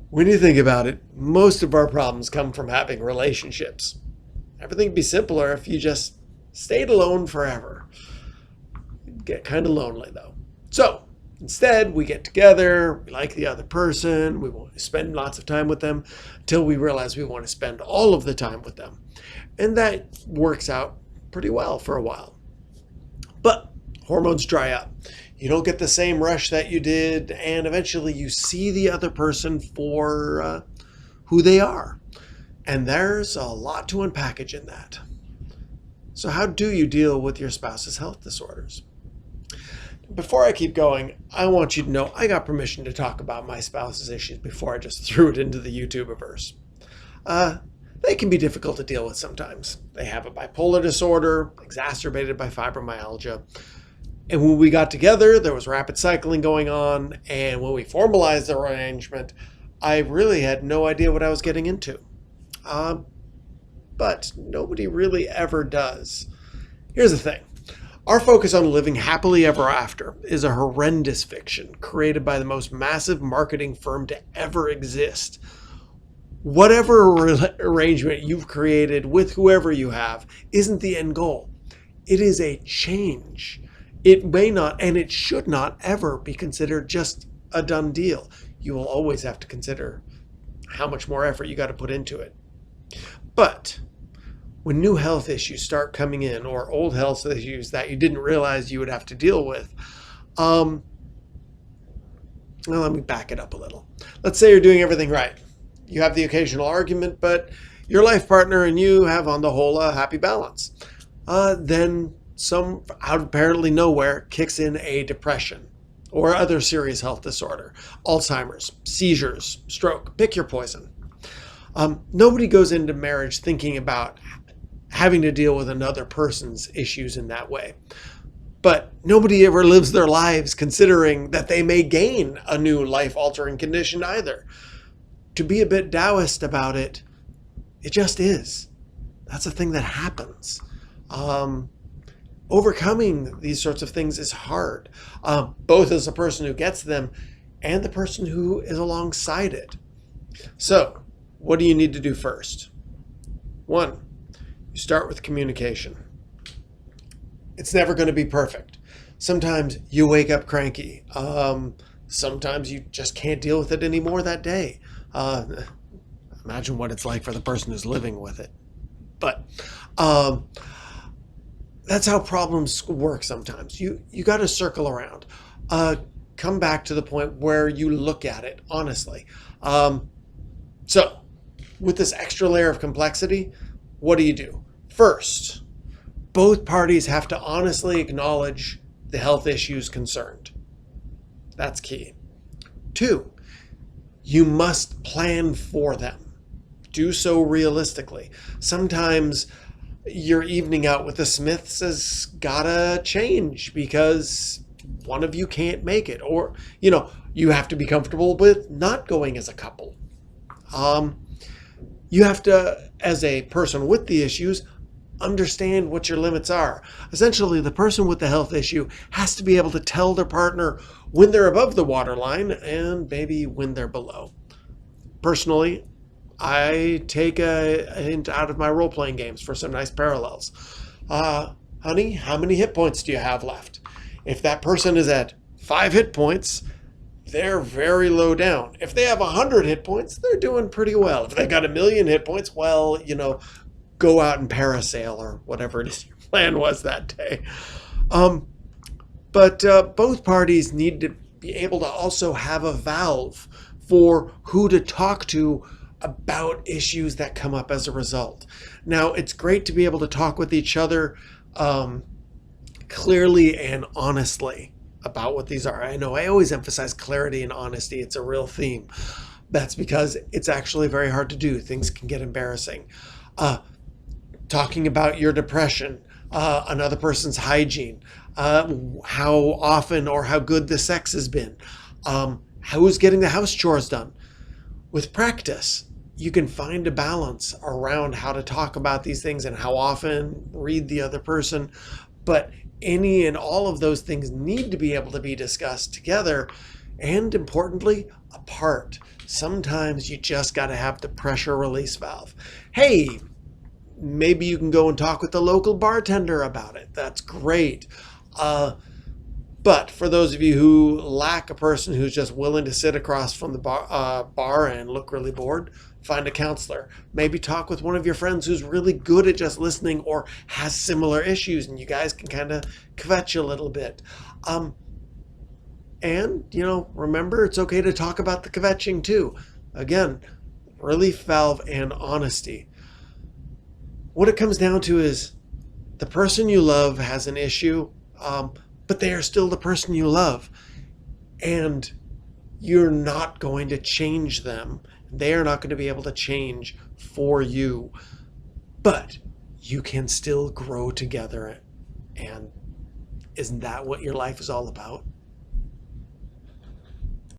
When you think about it, most of our problems come from having relationships. Everything would be simpler if you just stayed alone forever. It'd get kind of lonely though. So instead, we get together, we like the other person, we want to spend lots of time with them until we realize we want to spend all of the time with them. And that works out pretty well for a while. But hormones dry up. You don't get the same rush that you did, and eventually you see the other person for who they are. And there's a lot to unpackage in that. So, how do you deal with your spouse's health disorders? Before I keep going, I want you to know I got permission to talk about my spouse's issues before I just threw it into the YouTubeverse. They can be difficult to deal with sometimes. They have a bipolar disorder, exacerbated by fibromyalgia. And when we got together, there was rapid cycling going on. And when we formalized the arrangement, I really had no idea what I was getting into. But nobody really ever does. Here's the thing. Our focus on living happily ever after is a horrendous fiction created by the most massive marketing firm to ever exist. Whatever arrangement you've created with whoever you have isn't the end goal. It is a change. It may not, and it should not ever be considered just a done deal. You will always have to consider how much more effort you got to put into it. But when new health issues start coming in, or old health issues that you didn't realize you would have to deal with, well, let me back it up a little. Let's say you're doing everything right. You have the occasional argument, but your life partner and you have, on the whole, a happy balance. Then some, out of apparently nowhere, kicks in a depression or other serious health disorder, Alzheimer's, seizures, stroke, pick your poison. Nobody goes into marriage thinking about having to deal with another person's issues in that way. But nobody ever lives their lives considering that they may gain a new life-altering condition either. To be a bit Taoist about it, it just is. That's a thing that happens. Overcoming these sorts of things is hard, both as a person who gets them and the person who is alongside it. So, what do you need to do first? One, you start with communication. It's never going to be perfect. Sometimes you wake up cranky. Sometimes you just can't deal with it anymore that day. Imagine what it's like for the person who's living with it. But that's how problems work sometimes. You got to circle around. Come back to the point where you look at it honestly. So, with this extra layer of complexity, what do? First, both parties have to honestly acknowledge the health issues concerned. That's key. Two, you must plan for them. Do so realistically. Sometimes your evening out with the Smiths has gotta change because one of you can't make it, or you have to be comfortable with not going as a couple. You have to, as a person with the issues, understand what your limits are. Essentially, the person with the health issue has to be able to tell their partner when they're above the waterline and maybe when they're below. Personally, I take a hint out of my role-playing games for some nice parallels. Honey, how many hit points do you have left? If that person is at 5 hit points, they're very low down. If they have 100 hit points, they're doing pretty well. If they've got 1,000,000 hit points, well, go out and parasail or whatever it is your plan was that day. But both parties need to be able to also have a valve for who to talk to about issues that come up as a result. Now, it's great to be able to talk with each other clearly and honestly about what these are. I know I always emphasize clarity and honesty. It's a real theme. That's because it's actually very hard to do. Things can get embarrassing. Talking about your depression, another person's hygiene, how often or how good the sex has been, who's getting the house chores done. With practice, you can find a balance around how to talk about these things and how often, read the other person. But any and all of those things need to be able to be discussed together and importantly, apart. Sometimes you just got to have the pressure release valve. Hey, maybe you can go and talk with the local bartender about it. That's great. But for those of you who lack a person who's just willing to sit across from the bar and look really bored, find a counselor. Maybe talk with one of your friends who's really good at just listening or has similar issues, and you guys can kind of kvetch a little bit. And, remember, it's okay to talk about the kvetching too. Again, relief valve and honesty. What it comes down to is the person you love has an issue, but they are still the person you love. And you're not going to change them. They are not going to be able to change for you. But you can still grow together. And isn't that what your life is all about?